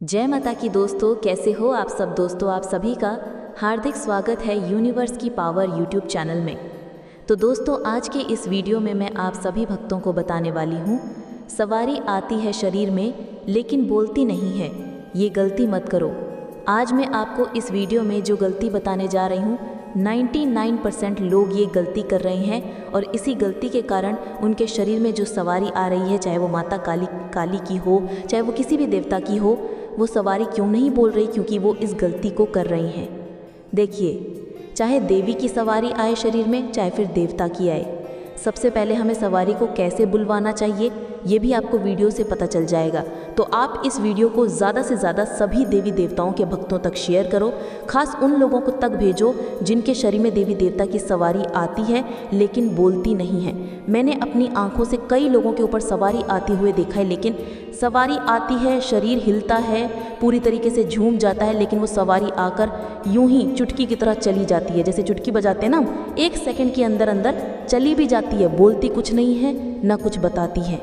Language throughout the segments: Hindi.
जय माता की दोस्तों, कैसे हो आप सब दोस्तों। आप सभी का हार्दिक स्वागत है यूनिवर्स की पावर यूट्यूब चैनल में। तो दोस्तों, आज के इस वीडियो में मैं आप सभी भक्तों को बताने वाली हूँ, सवारी आती है शरीर में लेकिन बोलती नहीं है, ये गलती मत करो। आज मैं आपको इस वीडियो में जो गलती बताने जा रही हूँ, 99% लोग ये गलती कर रहे हैं और इसी गलती के कारण उनके शरीर में जो सवारी आ रही है, चाहे वो माता काली की हो, चाहे वो किसी भी देवता की हो, वो सवारी क्यों नहीं बोल रही, क्योंकि वो इस गलती को कर रही हैं। देखिए, चाहे देवी की सवारी आए शरीर में, चाहे फिर देवता की आए, सबसे पहले हमें सवारी को कैसे बुलवाना चाहिए ये भी आपको वीडियो से पता चल जाएगा। तो आप इस वीडियो को ज़्यादा से ज़्यादा सभी देवी देवताओं के भक्तों तक शेयर करो, खास उन लोगों को तक भेजो जिनके शरीर में देवी देवता की सवारी आती है लेकिन बोलती नहीं है। मैंने अपनी आंखों से कई लोगों के ऊपर सवारी आते हुए देखा है, लेकिन सवारी आती है, शरीर हिलता है, पूरी तरीके से झूम जाता है, लेकिन वो सवारी आकर यूं ही चुटकी की तरह चली जाती है। जैसे चुटकी बजाते हैं ना, 1 सेकंड के अंदर अंदर चली भी जाती है, बोलती कुछ नहीं है, ना कुछ बताती है।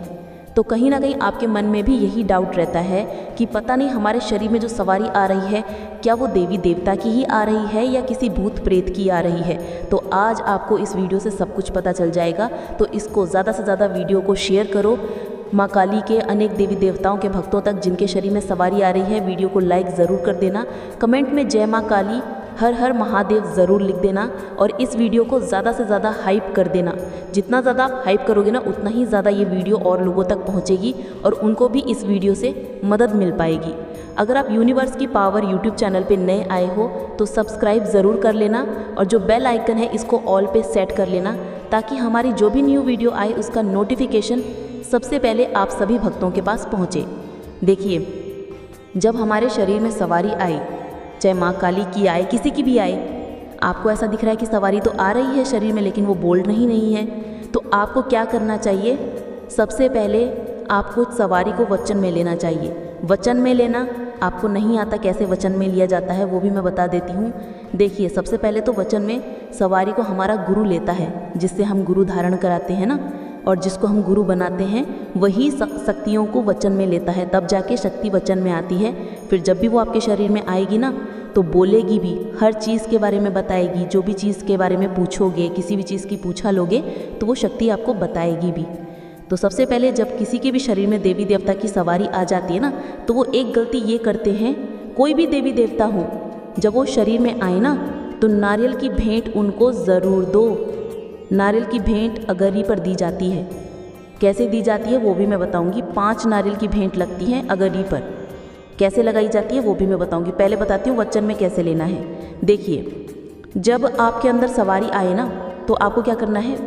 तो कहीं ना कहीं आपके मन में भी यही डाउट रहता है कि पता नहीं हमारे शरीर में जो सवारी आ रही है, क्या वो देवी देवता की ही आ रही है या किसी भूत प्रेत की आ रही है। तो आज आपको इस वीडियो से सब कुछ पता चल जाएगा। तो इसको ज़्यादा से ज़्यादा वीडियो को शेयर करो माँ काली के अनेक देवी देवताओं के भक्तों तक जिनके शरीर में सवारी आ रही है। वीडियो को लाइक ज़रूर कर देना, कमेंट में जय माँ काली, हर हर महादेव ज़रूर लिख देना और इस वीडियो को ज़्यादा से ज़्यादा हाइप कर देना। जितना ज़्यादा आप हाइप करोगे ना, उतना ही ज़्यादा ये वीडियो और लोगों तक पहुँचेगी और उनको भी इस वीडियो से मदद मिल पाएगी। अगर आप यूनिवर्स की पावर यूट्यूब चैनल पे नए आए हो तो सब्सक्राइब ज़रूर कर लेना और जो बेल आइकन है इसको ऑल पे सेट कर लेना, ताकि हमारी जो भी न्यू वीडियो आए उसका नोटिफिकेशन सबसे पहले आप सभी भक्तों के पास पहुँचे। देखिए, जब हमारे शरीर में सवारी आई, चाहे माँ काली की आए, किसी की भी आए, आपको ऐसा दिख रहा है कि सवारी तो आ रही है शरीर में लेकिन वो बोल रही नहीं है, तो आपको क्या करना चाहिए? सबसे पहले आपको सवारी को वचन में लेना चाहिए। वचन में लेना आपको नहीं आता, कैसे वचन में लिया जाता है वो भी मैं बता देती हूँ। देखिए, सबसे पहले तो वचन में सवारी को हमारा गुरु लेता है, जिससे हम गुरु धारण कराते हैं ना, और जिसको हम गुरु बनाते हैं वही शक्तियों को वचन में लेता है, तब जाके शक्ति वचन में आती है। फिर जब भी वो आपके शरीर में आएगी ना, तो बोलेगी भी, हर चीज़ के बारे में बताएगी। जो भी चीज़ के बारे में पूछोगे, किसी भी चीज़ की पूछा लोगे तो वो शक्ति आपको बताएगी भी। तो सबसे पहले जब किसी के भी शरीर में देवी देवता की सवारी आ जाती है ना, तो वो एक गलती ये करते हैं, कोई भी देवी देवता हो, जब वो शरीर में आए ना, तो नारियल की भेंट उनको ज़रूर दो। नारियल की भेंट अगरी पर दी जाती है। कैसे दी जाती है वो भी मैं बताऊंगी। 5 नारियल की भेंट लगती है अगरी पर। कैसे लगाई जाती है वो भी मैं बताऊंगी। पहले बताती हूँ वचन में कैसे लेना है। देखिए, जब आपके अंदर सवारी आए ना, तो आपको क्या करना है?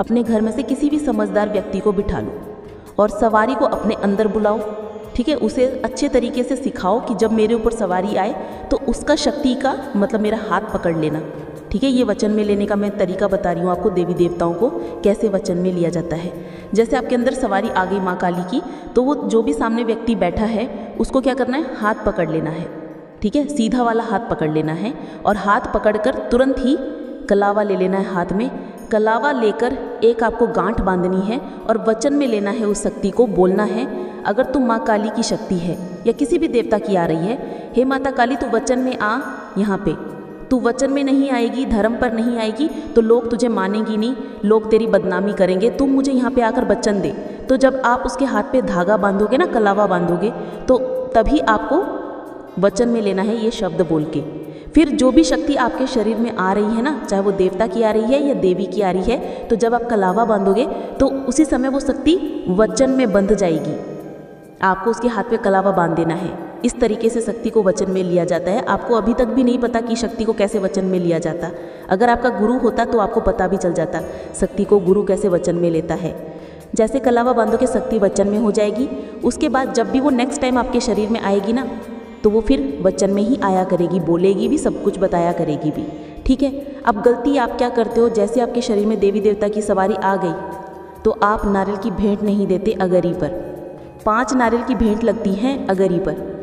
अपने घर में से किसी भी समझदार व्यक्ति को बिठा लो और सवारी को अपने अंदर बुलाओ। ठीक है, उसे अच्छे तरीके से सिखाओ कि जब मेरे ऊपर सवारी आए तो उसका शक्ति का मतलब मेरा हाथ पकड़ लेना। ठीक है, ये वचन में लेने का मैं तरीका बता रही हूँ आपको, देवी देवताओं को कैसे वचन में लिया जाता है। जैसे आपके अंदर सवारी आ गई माँ काली की, तो वो जो भी सामने व्यक्ति बैठा है उसको क्या करना है? हाथ पकड़ लेना है। ठीक है, सीधा वाला हाथ पकड़ लेना है और हाथ पकड़कर तुरंत ही कलावा ले लेना है हाथ में। कलावा लेकर एक आपको गांठ बांधनी है और वचन में लेना है, उस शक्ति को बोलना है। अगर तुम माँ काली की शक्ति है या किसी भी देवता की आ रही है, हे माता काली तू वचन में आ, यहाँ पे तू वचन में नहीं आएगी, धर्म पर नहीं आएगी तो लोग तुझे मानेंगी नहीं, लोग तेरी बदनामी करेंगे, तुम मुझे यहाँ पे आकर वचन दे। तो जब आप उसके हाथ पे धागा बांधोगे ना, कलावा बांधोगे, तो तभी आपको वचन में लेना है ये शब्द बोल के। फिर जो भी शक्ति आपके शरीर में आ रही है ना, चाहे वो देवता की आ रही है या देवी की आ रही है, तो जब आप कलावा बांधोगे तो उसी समय वो शक्ति वचन में बंध जाएगी। आपको उसके हाथ पे कलावा बांध देना है। इस तरीके से शक्ति को वचन में लिया जाता है। आपको अभी तक भी नहीं पता कि शक्ति को कैसे वचन में लिया जाता। अगर आपका गुरु होता तो आपको पता भी चल जाता शक्ति को गुरु कैसे वचन में लेता है। जैसे कलावा बांधो के शक्ति वचन में हो जाएगी, उसके बाद जब भी वो नेक्स्ट टाइम आपके शरीर में आएगी ना, तो वो फिर वचन में ही आया करेगी, बोलेगी भी, सब कुछ बताया करेगी भी। ठीक है, अब गलती आप क्या करते हो? जैसे आपके शरीर में देवी देवता की सवारी आ गई तो आप नारियल की भेंट नहीं देते अगरी पर। 5 नारियल की भेंट लगती है अगरी पर।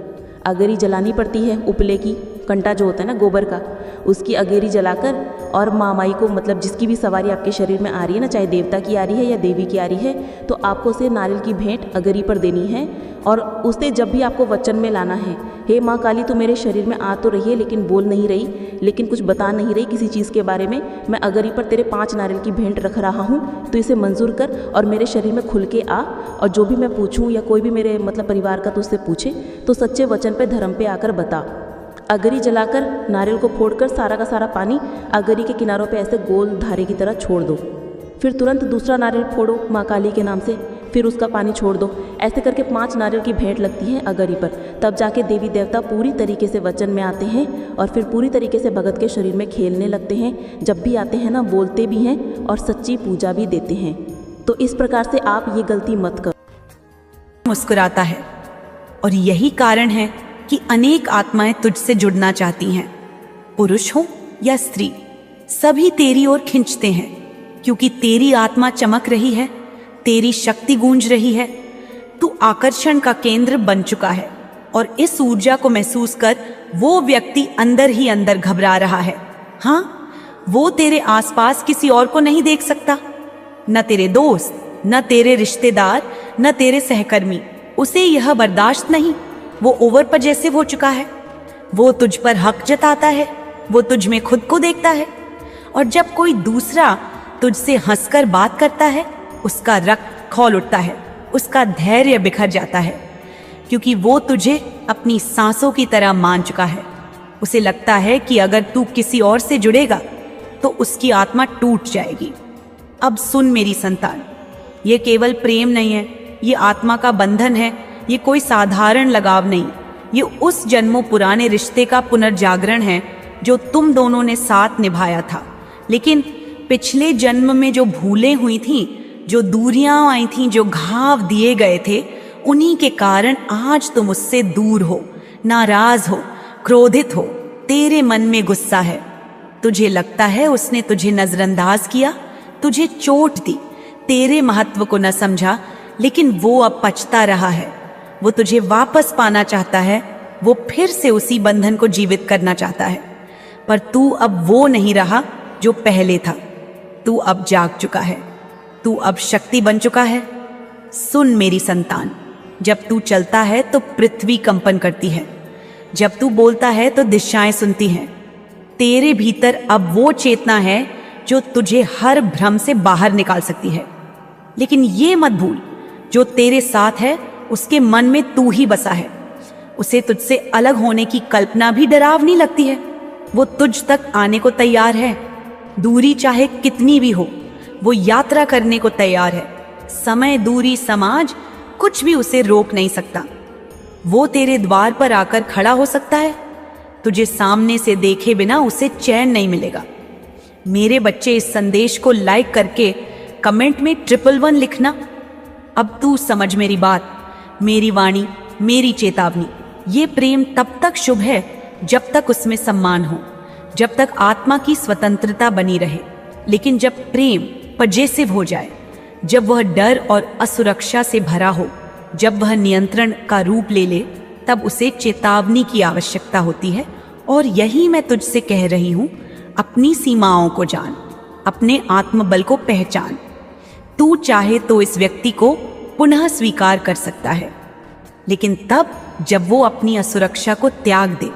अगरी जलानी पड़ती है, उपले की कंटा जो होता है ना गोबर का, उसकी अगेरी जलाकर और महामाई को मतलब जिसकी भी सवारी आपके शरीर में आ रही है ना, चाहे देवता की आ रही है या देवी की आ रही है, तो आपको उसे नारियल की भेंट अगरी पर देनी है। और उसे जब भी आपको वचन में लाना है, हे माँ काली तू मेरे शरीर में आ तो रही है लेकिन बोल नहीं रही, लेकिन कुछ बता नहीं रही किसी चीज़ के बारे में, मैं अगरी पर तेरे 5 नारियल की भेंट रख रहा हूँ, तो इसे मंजूर कर और मेरे शरीर में खुल के आ, और जो भी मैं पूछूँ या कोई भी मेरे मतलब परिवार का तुझसे पूछे तो सच्चे वचन पे धर्म पे आकर बता। अगरी जलाकर नारियल को फोड़कर सारा का सारा पानी अगरी के किनारों पे ऐसे गोल धारे की तरह छोड़ दो। फिर तुरंत दूसरा नारियल फोड़ो माँ काली के नाम से, फिर उसका पानी छोड़ दो। ऐसे करके 5 नारियल की भेंट लगती है अगरी पर, तब जाके देवी देवता पूरी तरीके से वचन में आते हैं और फिर पूरी तरीके से भगत के शरीर में खेलने लगते हैं। जब भी आते हैं ना बोलते भी हैं और सच्ची पूजा भी देते हैं। तो इस प्रकार से आप ये गलती मत करो। मुस्कुराता है और यही कारण है कि अनेक आत्माएं तुझसे जुड़ना चाहती हैं। पुरुष हो या स्त्री, सभी तेरी ओर खिंचते हैं, क्योंकि तेरी आत्मा चमक रही है, तेरी शक्ति गूंज रही है। तू आकर्षण का केंद्र बन चुका है और इस ऊर्जा को महसूस कर वो व्यक्ति अंदर ही अंदर घबरा रहा है। हाँ, वो तेरे आसपास किसी और को नहीं देख सकता, न तेरे दोस्त, न तेरे रिश्तेदार, न तेरे सहकर्मी। उसे यह बर्दाश्त नहीं, वो ओवर पजेसिव हो चुका है। वो तुझ पर हक जताता है, वो तुझ में खुद को देखता है, और जब कोई दूसरा तुझसे हंसकर बात करता है उसका रक्त खौल उठता है, उसका धैर्य बिखर जाता है, क्योंकि वो तुझे अपनी सांसों की तरह मान चुका है। उसे लगता है कि अगर तू किसी और से जुड़ेगा तो उसकी आत्मा टूट जाएगी। अब सुन मेरी संतान, ये केवल प्रेम नहीं है, ये आत्मा का बंधन है, ये कोई साधारण लगाव नहीं, ये उस जन्मों पुराने रिश्ते का पुनर्जागरण है जो तुम दोनों ने साथ निभाया था। लेकिन पिछले जन्म में जो भूलें हुई थीं, जो दूरियां आई थीं, जो घाव दिए गए थे, उन्हीं के कारण आज तुम उससे दूर हो, नाराज हो, क्रोधित हो, तेरे मन में गुस्सा है। तुझे लगता है उसने तुझे नजरअंदाज किया, तुझे चोट दी, तेरे महत्व को न समझा, लेकिन वो अब पछता रहा है। वो तुझे वापस पाना चाहता है, वो फिर से उसी बंधन को जीवित करना चाहता है, पर तू अब वो नहीं रहा जो पहले था। तू अब जाग चुका है, तू अब शक्ति बन चुका है। सुन मेरी संतान, जब तू चलता है तो पृथ्वी कंपन करती है, जब तू बोलता है तो दिशाएं सुनती हैं। तेरे भीतर अब वो चेतना है जो तुझे हर भ्रम से बाहर निकाल सकती है। लेकिन ये मत भूल, जो तेरे साथ है उसके मन में तू ही बसा है। उसे तुझसे अलग होने की कल्पना भी डरावनी लगती है। वो तुझ तक आने को तैयार है, दूरी चाहे कितनी भी हो, वो यात्रा करने को तैयार है। समय, दूरी, समाज, कुछ भी उसे रोक नहीं सकता। वो तेरे द्वार पर आकर खड़ा हो सकता है, तुझे सामने से देखे बिना उसे चैन नहीं मिलेगा। मेरे बच्चे, इस संदेश को लाइक करके कमेंट में 111 लिखना। अब तू समझ मेरी बात, मेरी वाणी, मेरी चेतावनी। ये प्रेम तब तक शुभ है जब तक उसमें सम्मान हो, जब तक आत्मा की स्वतंत्रता बनी रहे। लेकिन जब प्रेम पजेसिव हो जाए, जब वह डर और असुरक्षा से भरा हो, जब वह नियंत्रण का रूप ले ले, तब उसे चेतावनी की आवश्यकता होती है। और यही मैं तुझसे कह रही हूं, अपनी सीमाओं को जान, अपने आत्मबल को पहचान। तू चाहे तो इस व्यक्ति को पुनः स्वीकार कर सकता है, लेकिन तब जब वो अपनी असुरक्षा को त्याग दे,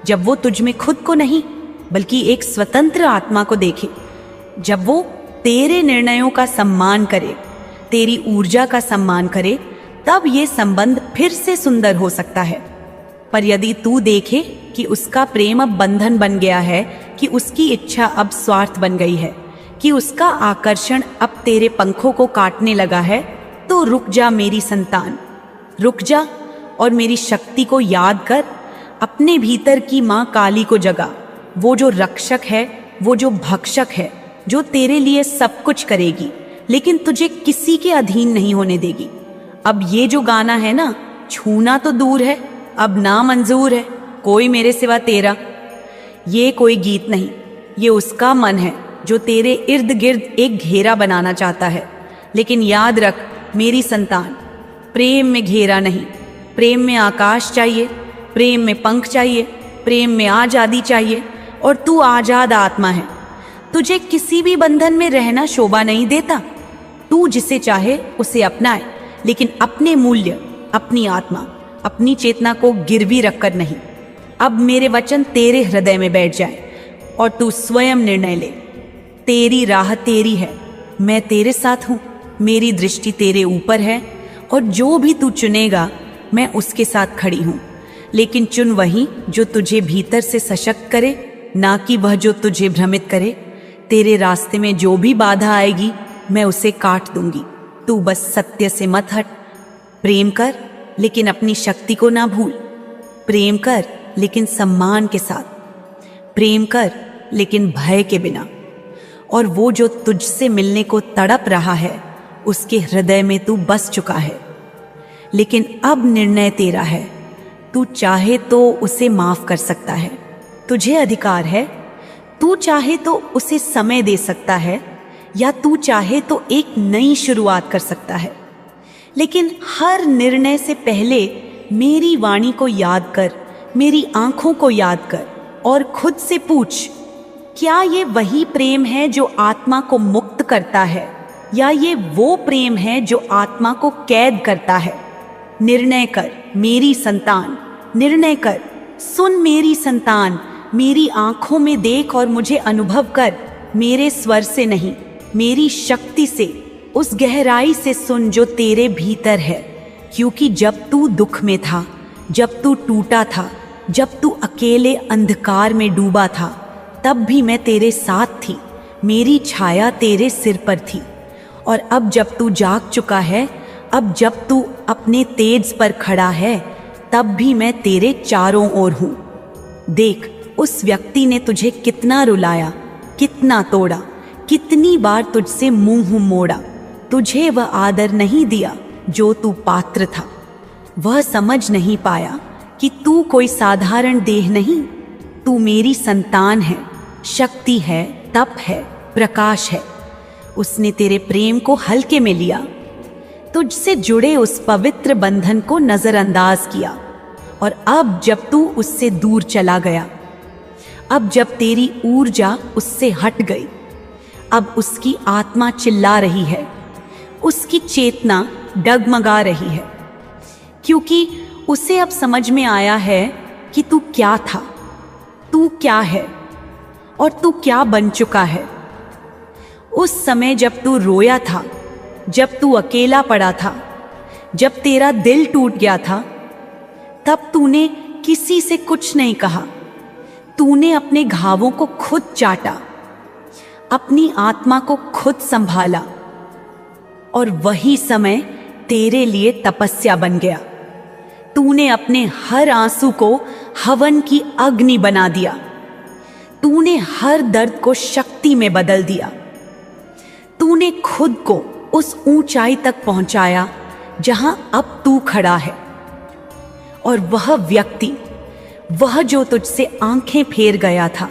जब वो तुझ में खुद को नहीं बल्कि एक स्वतंत्र आत्मा को देखे, जब वो तेरे निर्णयों का सम्मान करे, तेरी ऊर्जा का सम्मान करे, तब ये संबंध फिर से सुंदर हो सकता है। पर यदि तू देखे कि उसका प्रेम अब बंधन बन गया है, कि उसकी इच्छा अब स्वार्थ बन गई है, कि उसका आकर्षण अब तेरे पंखों को काटने लगा है, तो रुक जा मेरी संतान, रुक जा और मेरी शक्ति को याद कर। अपने भीतर की माँ काली को जगा, वो जो रक्षक है, वो जो भक्षक है, जो तेरे लिए सब कुछ करेगी लेकिन तुझे किसी के अधीन नहीं होने देगी। अब ये जो गाना है ना, छूना तो दूर है, अब ना मंजूर है कोई मेरे सिवा तेरा। ये कोई गीत नहीं, ये उसका मन है जो तेरे इर्द गिर्द एक घेरा बनाना चाहता है। लेकिन याद रख मेरी संतान, प्रेम में घेरा नहीं, प्रेम में आकाश चाहिए, प्रेम में पंख चाहिए, प्रेम में आजादी चाहिए। और तू आजाद आत्मा है, तुझे किसी भी बंधन में रहना शोभा नहीं देता। तू जिसे चाहे उसे अपनाए, लेकिन अपने मूल्य, अपनी आत्मा, अपनी चेतना को गिरवी रखकर नहीं। अब मेरे वचन तेरे हृदय में बैठ जाए और तू स्वयं निर्णय ले। तेरी राह तेरी है, मैं तेरे साथ हूँ, मेरी दृष्टि तेरे ऊपर है और जो भी तू चुनेगा मैं उसके साथ खड़ी हूँ। लेकिन चुन वही जो तुझे भीतर से सशक्त करे, ना कि वह जो तुझे भ्रमित करे। तेरे रास्ते में जो भी बाधा आएगी मैं उसे काट दूंगी। तू बस सत्य से मत हट। प्रेम कर, लेकिन अपनी शक्ति को ना भूल। प्रेम कर, लेकिन सम्मान के साथ। प्रेम कर, लेकिन भय के बिना। और वो जो तुझसे मिलने को तड़प रहा है, उसके हृदय में तू बस चुका है। लेकिन अब निर्णय तेरा है। तू चाहे तो उसे माफ कर सकता है, तुझे अधिकार है। तू चाहे तो उसे समय दे सकता है, या तू चाहे तो एक नई शुरुआत कर सकता है। लेकिन हर निर्णय से पहले मेरी वाणी को याद कर, मेरी आंखों को याद कर और खुद से पूछ, क्या ये वही प्रेम है जो आत्मा को मुक्त करता है, या ये वो प्रेम है जो आत्मा को कैद करता है? निर्णय कर मेरी संतान, निर्णय कर। सुन मेरी संतान, मेरी आंखों में देख और मुझे अनुभव कर। मेरे स्वर से नहीं, मेरी शक्ति से, उस गहराई से सुन जो तेरे भीतर है। क्योंकि जब तू दुख में था, जब तू टूटा था, जब तू अकेले अंधकार में डूबा था, तब भी मैं तेरे साथ थी। मेरी छाया तेरे सिर पर थी। और अब जब तू जाग चुका है, अब जब तू अपने तेज पर खड़ा है, तब भी मैं तेरे चारों ओर हूँ। देख, उस व्यक्ति ने तुझे कितना रुलाया, कितना तोड़ा, कितनी बार तुझसे मुंह मोड़ा। तुझे वह आदर नहीं दिया जो तू पात्र था। वह समझ नहीं पाया कि तू कोई साधारण देह नहीं, तू मेरी संतान है, शक्ति है, तप है, प्रकाश है। उसने तेरे प्रेम को हल्के में लिया, तुझसे जुड़े उस पवित्र बंधन को नजरअंदाज किया। और अब जब तू उससे दूर चला गया, अब जब तेरी ऊर्जा उससे हट गई, अब उसकी आत्मा चिल्ला रही है, उसकी चेतना डगमगा रही है, क्योंकि उसे अब समझ में आया है कि तू क्या था, तू क्या है और तू क्या बन चुका है। उस समय जब तू रोया था, जब तू अकेला पड़ा था, जब तेरा दिल टूट गया था, तब तूने किसी से कुछ नहीं कहा। तूने अपने घावों को खुद चाटा, अपनी आत्मा को खुद संभाला, और वही समय तेरे लिए तपस्या बन गया। तूने अपने हर आंसू को हवन की अग्नि बना दिया। तूने हर दर्द को शक्ति में बदल दिया। तूने खुद को उस ऊंचाई तक पहुंचाया जहां अब तू खड़ा है। और वह व्यक्ति, वह जो तुझसे आंखें फेर गया था,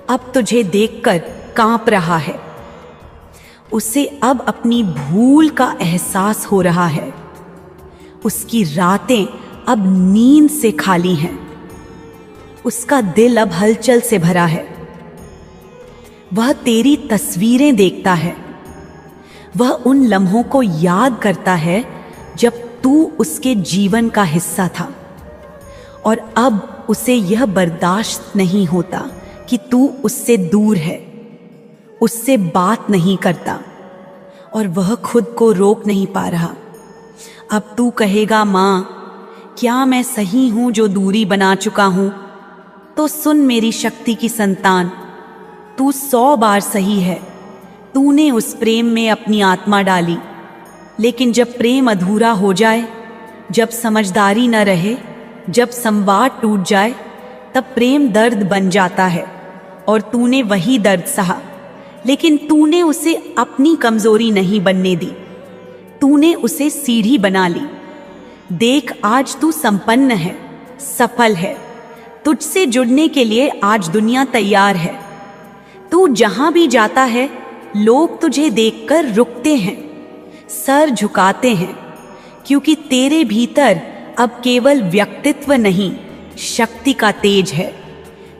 अब तुझे देखकर कांप रहा है। उसे अब अपनी भूल का एहसास हो रहा है। उसकी रातें अब नींद से खाली हैं। उसका दिल अब हलचल से भरा है। वह तेरी तस्वीरें देखता है। वह उन लम्हों को याद करता है जब तू उसके जीवन का हिस्सा था। और अब उसे यह बर्दाश्त नहीं होता कि तू उससे दूर है, उससे बात नहीं करता, और वह खुद को रोक नहीं पा रहा। अब तू कहेगा, माँ, क्या मैं सही हूं जो दूरी बना चुका हूं? तो सुन मेरी शक्ति की संतान, तू 100 बार सही है। तूने उस प्रेम में अपनी आत्मा डाली, लेकिन जब प्रेम अधूरा हो जाए, जब समझदारी न रहे, जब संवाद टूट जाए, तब प्रेम दर्द बन जाता है। और तूने वही दर्द सहा, लेकिन तूने उसे अपनी कमजोरी नहीं बनने दी। तूने उसे सीढ़ी बना ली। देख, आज तू संपन्न है, सफल है। तुझसे जुड़ने के लिए आज दुनिया तैयार है। तू जहां भी जाता है, लोग तुझे देखकर रुकते हैं, सर झुकाते हैं, क्योंकि तेरे भीतर अब केवल व्यक्तित्व नहीं, शक्ति का तेज है।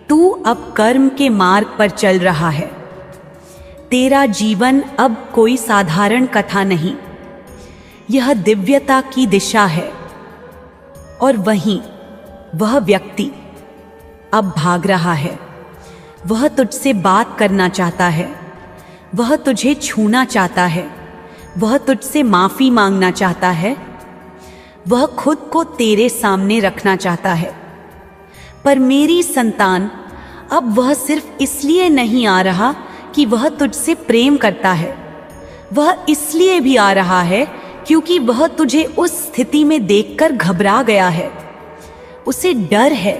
तू अब कर्म के मार्ग पर चल रहा है, तेरा जीवन अब कोई साधारण कथा नहीं, यह दिव्यता की दिशा है। और वहीं वह व्यक्ति अब भाग रहा है। वह तुझसे बात करना चाहता है, वह तुझे छूना चाहता है, वह तुझसे माफी मांगना चाहता है, वह खुद को तेरे सामने रखना चाहता है। पर मेरी संतान, अब वह सिर्फ इसलिए नहीं आ रहा कि वह तुझसे प्रेम करता है, वह इसलिए भी आ रहा है क्योंकि वह तुझे उस स्थिति में देखकर घबरा गया है। उसे डर है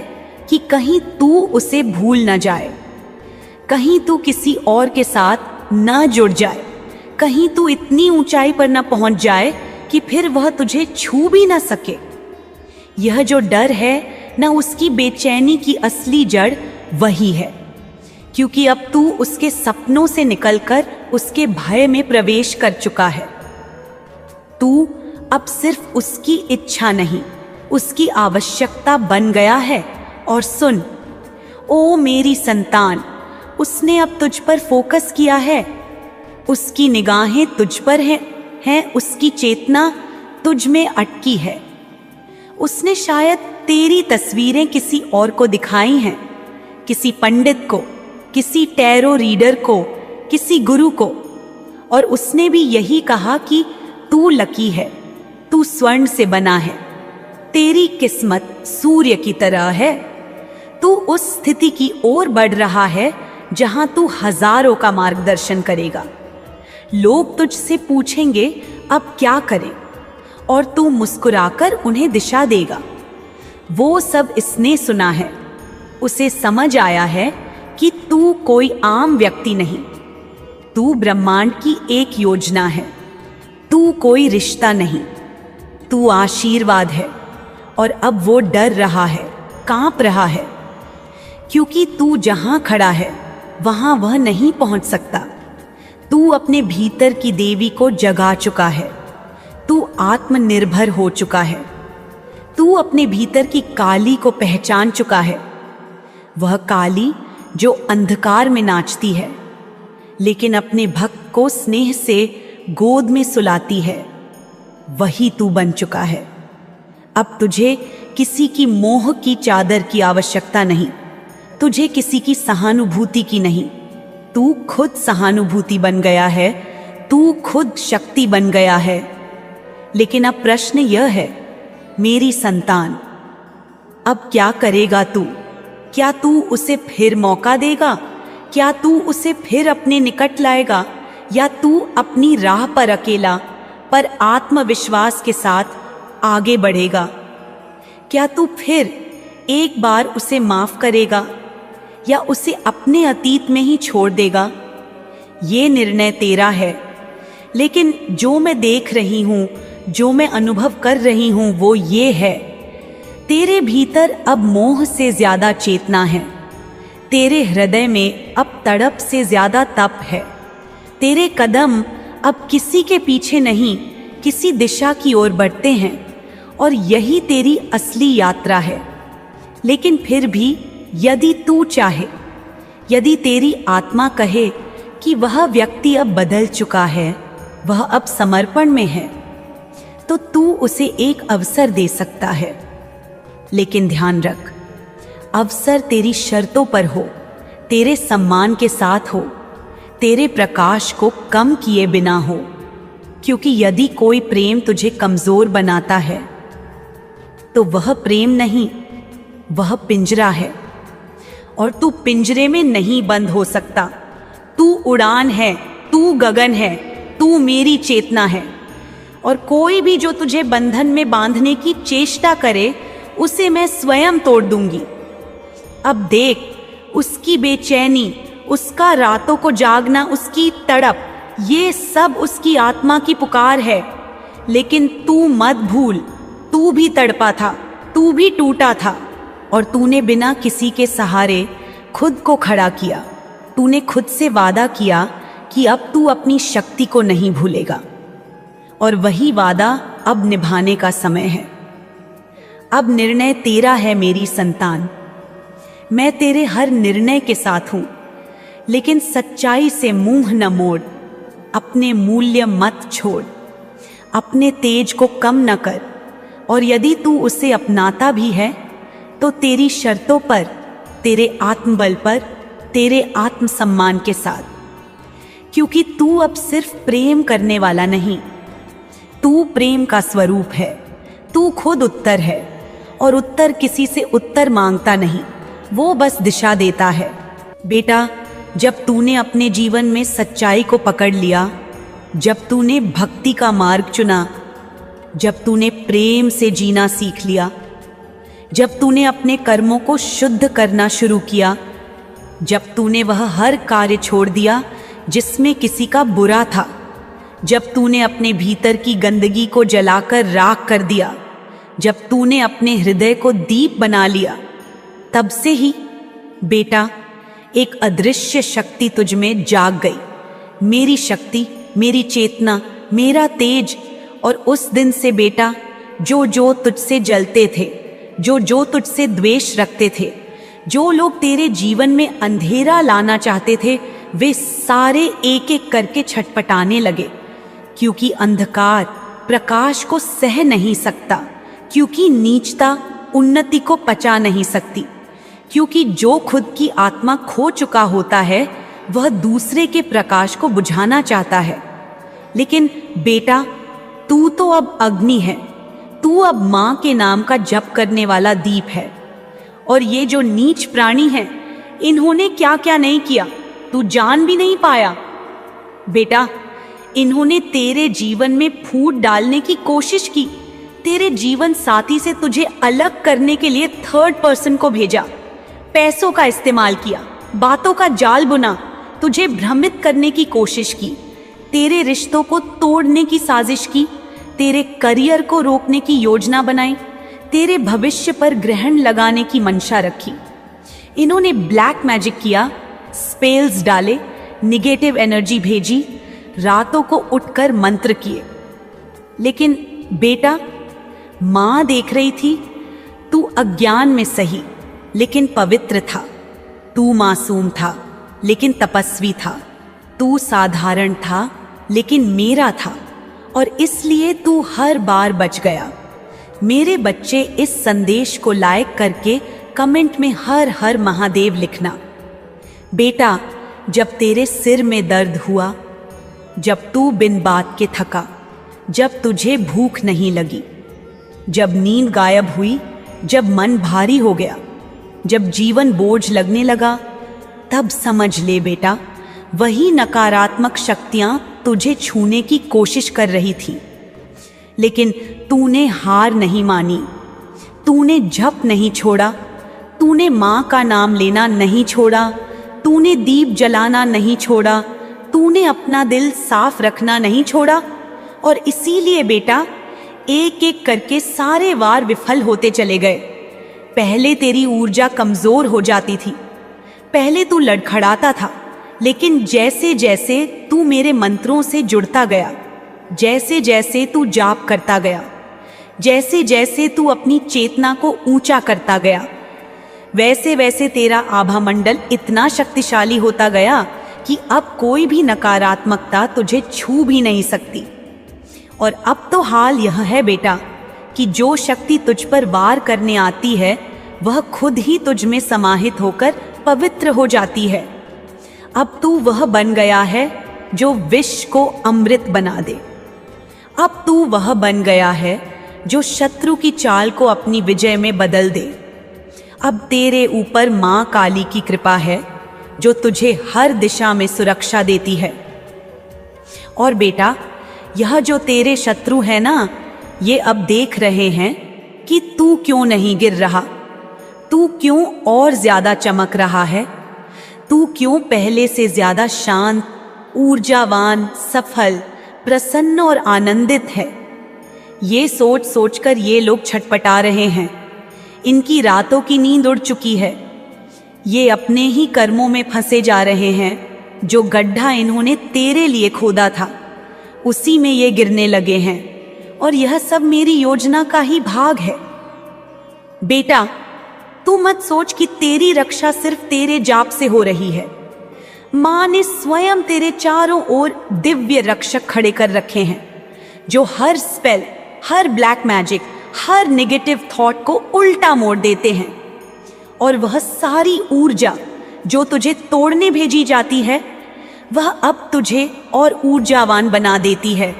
कि कहीं तू उसे भूल न जाए, कहीं तू किसी और के साथ न जुड़ जाए, कहीं तू इतनी ऊंचाई पर न पहुंच जाए कि फिर वह तुझे छू भी न सके। यह जो डर है न, उसकी बेचैनी की असली जड़ वही है, क्योंकि अब तू उसके सपनों से निकलकर उसके भय में प्रवेश कर चुका है। तू अब सिर्फ उसकी इच्छा नहीं, उसकी आवश्यकता बन गया है। और सुन, ओ मेरी संतान, उसने अब तुझ पर फोकस किया है, उसकी निगाहें तुझ पर हैं, उसकी चेतना तुझ में अटकी है। उसने शायद तेरी तस्वीरें किसी और को दिखाई हैं, किसी पंडित को, किसी टैरो रीडर को, किसी गुरु को, और उसने भी यही कहा कि तू लकी है, तू स्वर्ण से बना है, तेरी किस्मत सूर्य की तरह है। तू उस स्थिति की ओर बढ़ रहा है जहां तू हजारों का मार्गदर्शन करेगा। लोग तुझसे पूछेंगे अब क्या करें, और तू मुस्कुराकर उन्हें दिशा देगा। वो सब इसने सुना है, उसे समझ आया है कि तू कोई आम व्यक्ति नहीं, तू ब्रह्मांड की एक योजना है, तू कोई रिश्ता नहीं, तू आशीर्वाद है। और अब वो डर रहा है, कांप रहा है, क्योंकि तू जहां खड़ा है वहां वह नहीं पहुंच सकता। तू अपने भीतर की देवी को जगा चुका है, तू आत्मनिर्भर हो चुका है, तू अपने भीतर की काली को पहचान चुका है। वह काली जो अंधकार में नाचती है लेकिन अपने भक्त को स्नेह से गोद में सुलाती है, वही तू बन चुका है। अब तुझे किसी की मोह की चादर की आवश्यकता नहीं, तुझे किसी की सहानुभूति की नहीं। तू खुद सहानुभूति बन गया है, तू खुद शक्ति बन गया है। लेकिन अब प्रश्न यह है, मेरी संतान, अब क्या करेगा तू? क्या तू उसे फिर मौका देगा? क्या तू उसे फिर अपने निकट लाएगा, या तू अपनी राह पर अकेला पर आत्मविश्वास के साथ आगे बढ़ेगा? क्या तू फिर एक बार उसे माफ करेगा या उसे अपने अतीत में ही छोड़ देगा? ये निर्णय तेरा है, लेकिन जो मैं देख रही हूं, जो मैं अनुभव कर रही हूं, वो ये है, तेरे भीतर अब मोह से ज्यादा चेतना है, तेरे हृदय में अब तड़प से ज्यादा तप है। तेरे कदम अब किसी के पीछे नहीं, किसी दिशा की ओर बढ़ते हैं, और यही तेरी असली यात्रा है। लेकिन फिर भी यदि तू चाहे, यदि तेरी आत्मा कहे कि वह व्यक्ति अब बदल चुका है, वह अब समर्पण में है, तो तू उसे एक अवसर दे सकता है। लेकिन ध्यान रख, अवसर तेरी शर्तों पर हो, तेरे सम्मान के साथ हो, तेरे प्रकाश को कम किए बिना हो। क्योंकि यदि कोई प्रेम तुझे कमजोर बनाता है तो वह प्रेम नहीं, वह पिंजरा है, और तू पिंजरे में नहीं बंद हो सकता। तू उड़ान है, तू गगन है, तू मेरी चेतना है, और कोई भी जो तुझे बंधन में बांधने की चेष्टा करे उसे मैं स्वयं तोड़ दूंगी। अब देख, उसकी बेचैनी, उसका रातों को जागना, उसकी तड़प, ये सब उसकी आत्मा की पुकार है। लेकिन तू मत भूल, तू भी तड़पा था, तू भी टूटा था, और तूने बिना किसी के सहारे खुद को खड़ा किया। तूने खुद से वादा किया कि अब तू अपनी शक्ति को नहीं भूलेगा, और वही वादा अब निभाने का समय है। अब निर्णय तेरा है मेरी संतान, मैं तेरे हर निर्णय के साथ हूं। लेकिन सच्चाई से मुंह न मोड़, अपने मूल्य मत छोड़, अपने तेज को कम न कर, और यदि तू उसे अपनाता भी है तो तेरी शर्तों पर, तेरे आत्मबल पर, तेरे आत्मसम्मान के साथ। क्योंकि तू अब सिर्फ प्रेम करने वाला नहीं, तू प्रेम का स्वरूप है। तू खुद उत्तर है, और उत्तर किसी से उत्तर मांगता नहीं, वो बस दिशा देता है। बेटा, जब तूने अपने जीवन में सच्चाई को पकड़ लिया, जब तूने भक्ति का मार्ग चुना, जब तूने प्रेम से जीना सीख लिया, जब तूने अपने कर्मों को शुद्ध करना शुरू किया, जब तूने वह हर कार्य छोड़ दिया जिसमें किसी का बुरा था, जब तूने अपने भीतर की गंदगी को जलाकर राख कर दिया, जब तूने अपने हृदय को दीप बना लिया, तब से ही बेटा एक अदृश्य शक्ति तुझ में जाग गई। मेरी शक्ति, मेरी चेतना, मेरा तेज। और उस दिन से बेटा, जो जो तुझसे जलते थे, जो जो तुझसे द्वेष रखते थे, जो लोग तेरे जीवन में अंधेरा लाना चाहते थे, वे सारे एक एक करके छटपटाने लगे। क्योंकि अंधकार प्रकाश को सह नहीं सकता, क्योंकि नीचता उन्नति को पचा नहीं सकती, क्योंकि जो खुद की आत्मा खो चुका होता है वह दूसरे के प्रकाश को बुझाना चाहता है। लेकिन बेटा, तू तो अब अग्नि है, तू अब मां के नाम का जप करने वाला दीप है। और ये जो नीच प्राणी हैं, इन्होंने क्या क्या नहीं किया, तू जान भी नहीं पाया। बेटा, इन्होंने तेरे जीवन में फूट डालने की कोशिश की, तेरे जीवन साथी से तुझे अलग करने के लिए थर्ड पर्सन को भेजा, पैसों का इस्तेमाल किया, बातों का जाल बुना, तुझे भ्रमित करने की कोशिश की, तेरे रिश्तों को तोड़ने की साजिश की, तेरे करियर को रोकने की योजना बनाई, तेरे भविष्य पर ग्रहण लगाने की मंशा रखी। इन्होंने ब्लैक मैजिक किया, स्पेल्स डाले, निगेटिव एनर्जी भेजी, रातों को उठकर मंत्र किए। लेकिन बेटा, मां देख रही थी, तू अज्ञान में सही लेकिन पवित्र था, तू मासूम था लेकिन तपस्वी था, तू साधारण था लेकिन मेरा था, और इसलिए तू हर बार बच गया। मेरे बच्चे, इस संदेश को लाइक करके कमेंट में हर हर महादेव लिखना। बेटा, जब तेरे सिर में दर्द हुआ, जब तू बिन बात के थका, जब तुझे भूख नहीं लगी, जब नींद गायब हुई, जब मन भारी हो गया, जब जीवन बोझ लगने लगा, तब समझ ले बेटा, वही नकारात्मक शक्तियां तुझे छूने की कोशिश कर रही थी। लेकिन तूने हार नहीं मानी, तूने जप नहीं छोड़ा, तूने मां का नाम लेना नहीं छोड़ा, तूने दीप जलाना नहीं छोड़ा, तूने अपना दिल साफ रखना नहीं छोड़ा। और इसीलिए बेटा, एक एक करके सारे वार विफल होते चले गए। पहले तेरी ऊर्जा कमजोर हो जाती थी, पहले तू लड़खड़ाता था, लेकिन जैसे जैसे तू मेरे मंत्रों से जुड़ता गया, जैसे जैसे तू जाप करता गया, जैसे जैसे तू अपनी चेतना को ऊंचा करता गया, वैसे वैसे तेरा आभा मंडल इतना शक्तिशाली होता गया कि अब कोई भी नकारात्मकता तुझे छू भी नहीं सकती। और अब तो हाल यह है बेटा कि जो शक्ति तुझ पर वार करने आती है, वह खुद ही तुझ में समाहित होकर पवित्र हो जाती है। अब तू वह बन गया है जो विष को अमृत बना दे। अब तू वह बन गया है जो शत्रु की चाल को अपनी विजय में बदल दे। अब तेरे ऊपर मां काली की कृपा है जो तुझे हर दिशा में सुरक्षा देती है। और बेटा, यह जो तेरे शत्रु है ना, ये अब देख रहे हैं कि तू क्यों नहीं गिर रहा, तू क्यों और ज्यादा चमक रहा है, तू क्यों पहले से ज्यादा शांत, ऊर्जावान, सफल, प्रसन्न और आनंदित है। ये सोच सोचकर ये लोग छटपटा रहे हैं। इनकी रातों की नींद उड़ चुकी है। ये अपने ही कर्मों में फंसे जा रहे हैं। जो गड्ढा इन्होंने तेरे लिए खोदा था, उसी में ये गिरने लगे हैं। और यह सब मेरी योजना का ही भाग है। बेटा, तू मत सोच कि तेरी रक्षा सिर्फ तेरे जाप से हो रही है। माँ ने स्वयं तेरे चारों ओर दिव्य रक्षक खड़े कर रखे हैं, जो हर स्पेल, हर ब्लैक मैजिक, हर नेगेटिव थॉट को उल्टा मोड़ देते हैं। और वह सारी ऊर्जा जो तुझे तोड़ने भेजी जाती है, वह अब तुझे और ऊर्जावान बना देती है।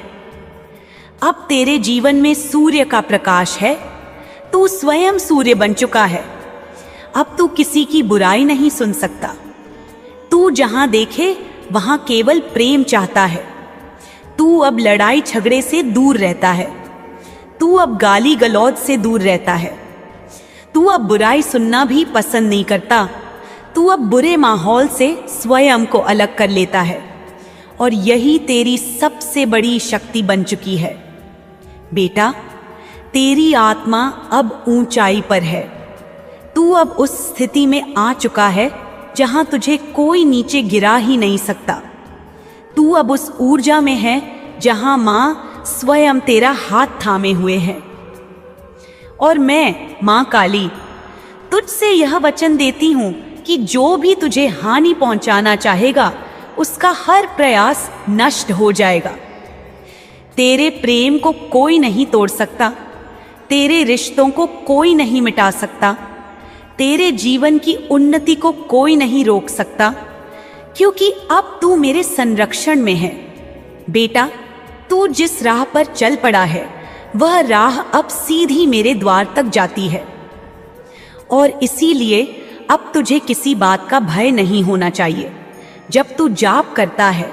अब तेरे जीवन में सूर्य का प्रकाश है, तू स्वयं सूर्य बन चुका है। अब तू किसी की बुराई नहीं सुन सकता। तू जहां देखे वहां केवल प्रेम चाहता है। तू अब लड़ाई झगड़े से दूर रहता है। तू अब गाली गलौज से दूर रहता है। तू अब बुराई सुनना भी पसंद नहीं करता। तू अब बुरे माहौल से स्वयं को अलग कर लेता है। और यही तेरी सबसे बड़ी शक्ति बन चुकी है। बेटा, तेरी आत्मा अब ऊंचाई पर है। तू अब उस स्थिति में आ चुका है जहां तुझे कोई नीचे गिरा ही नहीं सकता। तू अब उस ऊर्जा में है जहां माँ स्वयं तेरा हाथ थामे हुए है। और मैं, माँ काली, तुझसे यह वचन देती हूं कि जो भी तुझे हानि पहुंचाना चाहेगा, उसका हर प्रयास नष्ट हो जाएगा। तेरे प्रेम को कोई नहीं तोड़ सकता। तेरे रिश्तों को कोई नहीं मिटा सकता। तेरे जीवन की उन्नति को कोई नहीं रोक सकता, क्योंकि अब तू मेरे संरक्षण में है। बेटा, तू जिस राह पर चल पड़ा है, वह राह अब सीधी मेरे द्वार तक जाती है। और इसीलिए अब तुझे किसी बात का भय नहीं होना चाहिए। जब तू जाप करता है,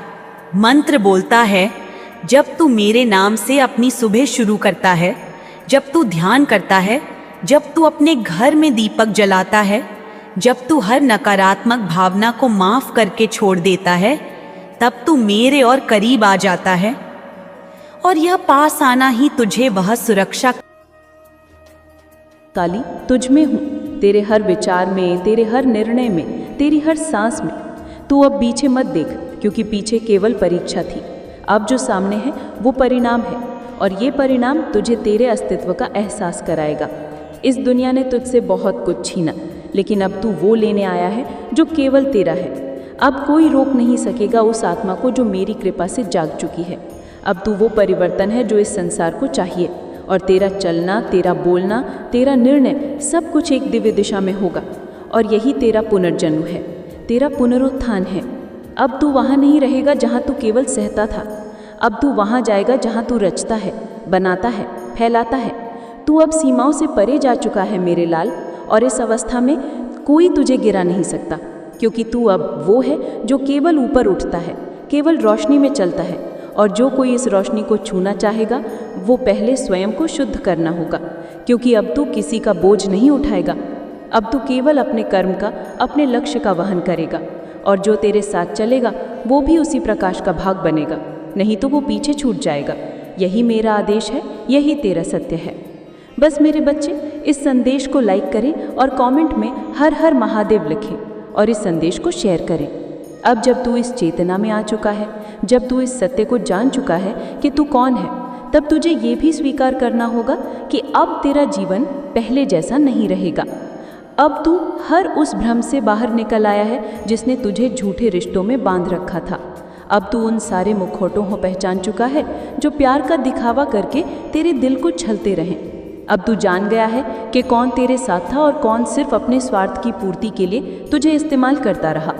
मंत्र बोलता है, जब तू मेरे नाम से अपनी सुबह शुरू करता है, जब तू ध्यान करता है, जब तू अपने घर में दीपक जलाता है, जब तू हर नकारात्मक भावना को माफ करके छोड़ देता है, तब तू मेरे और करीब आ जाता है। और यह पास आना ही तुझे वह सुरक्षा। काली, तुझ में हूँ, तेरे हर विचार में, तेरे हर निर्णय में, तेरी हर सांस में। तू अब पीछे मत देख, क्योंकि पीछे केवल परीक्षा थी। अब जो सामने है वो परिणाम है, और ये परिणाम तुझे तेरे अस्तित्व का एहसास कराएगा। इस दुनिया ने तुझसे बहुत कुछ छीना, लेकिन अब तू वो लेने आया है जो केवल तेरा है। अब कोई रोक नहीं सकेगा उस आत्मा को जो मेरी कृपा से जाग चुकी है। अब तू वो परिवर्तन है जो इस संसार को चाहिए, और तेरा चलना, तेरा बोलना, तेरा निर्णय सब कुछ एक दिव्य दिशा में होगा। और यही तेरा पुनर्जन्म है, तेरा पुनरुत्थान है। अब तू वहाँ नहीं रहेगा जहाँ तू केवल सहता था। अब तू वहाँ जाएगा जहाँ तू रचता है, बनाता है, फैलाता है। तू अब सीमाओं से परे जा चुका है मेरे लाल, और इस अवस्था में कोई तुझे गिरा नहीं सकता, क्योंकि तू अब वो है जो केवल ऊपर उठता है, केवल रोशनी में चलता है। और जो कोई इस रोशनी को छूना चाहेगा, वो पहले स्वयं को शुद्ध करना होगा, क्योंकि अब तू किसी का बोझ नहीं उठाएगा। अब तू केवल अपने कर्म का, अपने लक्ष्य का वहन करेगा, और जो तेरे साथ चलेगा वो भी उसी प्रकाश का भाग बनेगा, नहीं तो वो पीछे छूट जाएगा। यही मेरा आदेश है, यही तेरा सत्य है। बस मेरे बच्चे, इस संदेश को लाइक करें और कमेंट में हर हर महादेव लिखें, और इस संदेश को शेयर करें। अब जब तू इस चेतना में आ चुका है, जब तू इस सत्य को जान चुका है कि तू कौन है, तब तुझे ये भी स्वीकार करना होगा कि अब तेरा जीवन पहले जैसा नहीं रहेगा। अब तू हर उस भ्रम से बाहर निकल आया है जिसने तुझे झूठे रिश्तों में बांध रखा था। अब तू उन सारे मुखौटों को पहचान चुका है जो प्यार का दिखावा करके तेरे दिल को छलते रहे। अब तू जान गया है कि कौन तेरे साथ था और कौन सिर्फ अपने स्वार्थ की पूर्ति के लिए तुझे इस्तेमाल करता रहा।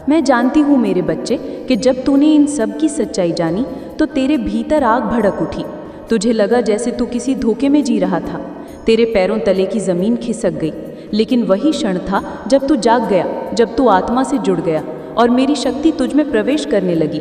मैं जानती हूँ मेरे बच्चे कि जब तूने इन सब की सच्चाई जानी तो तेरे भीतर आग भड़क उठी। तुझे लगा जैसे तू किसी धोखे में जी रहा था। तेरे पैरों तले की ज़मीन खिसक गई, लेकिन वही क्षण था जब तू जाग गया, जब तू आत्मा से जुड़ गया और मेरी शक्ति तुझ में प्रवेश करने लगी।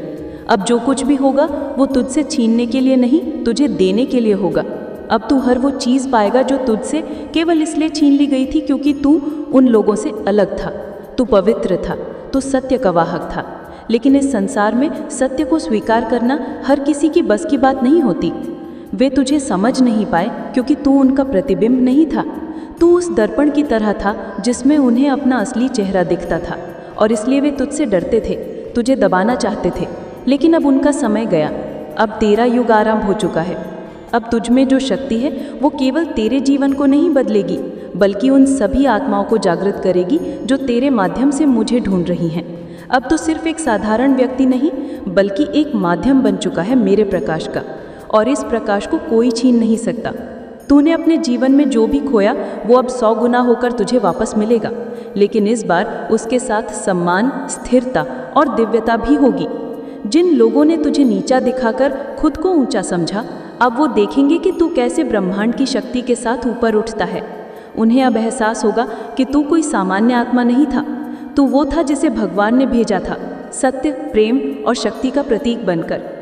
अब जो कुछ भी होगा वो तुझसे छीनने के लिए नहीं, तुझे देने के लिए होगा। अब तू हर वो चीज़ पाएगा जो तुझसे केवल इसलिए छीन ली गई थी क्योंकि तू उन लोगों से अलग था। तू पवित्र था, तू सत्य का वाहक था। लेकिन इस संसार में सत्य को स्वीकार करना हर किसी की बस की बात नहीं होती। वे तुझे समझ नहीं पाए क्योंकि तू उनका प्रतिबिंब नहीं था। तू उस दर्पण की तरह था जिसमें उन्हें अपना असली चेहरा दिखता था, और इसलिए वे तुझसे डरते थे, तुझे दबाना चाहते थे। लेकिन अब उनका समय गया। अब तेरा युग आरंभ हो चुका है। अब तुझ में जो शक्ति है वो केवल तेरे जीवन को नहीं बदलेगी, बल्कि उन सभी आत्माओं को जागृत करेगी जो तेरे माध्यम से मुझे ढूंढ रही हैं। अब तो सिर्फ एक साधारण व्यक्ति नहीं बल्कि एक माध्यम बन चुका है मेरे प्रकाश का, और इस प्रकाश को कोई छीन नहीं सकता। तूने अपने जीवन में जो भी खोया वो अब 100 गुना होकर तुझे वापस मिलेगा, लेकिन इस बार उसके साथ सम्मान, स्थिरता और दिव्यता भी होगी। जिन लोगों ने तुझे नीचा दिखाकर खुद को ऊंचा समझा, अब वो देखेंगे कि तू कैसे ब्रह्मांड की शक्ति के साथ ऊपर उठता है। उन्हें अब एहसास होगा कि तू कोई सामान्य आत्मा नहीं था, तू वो था जिसे भगवान ने भेजा था, सत्य, प्रेम और शक्ति का प्रतीक बनकर।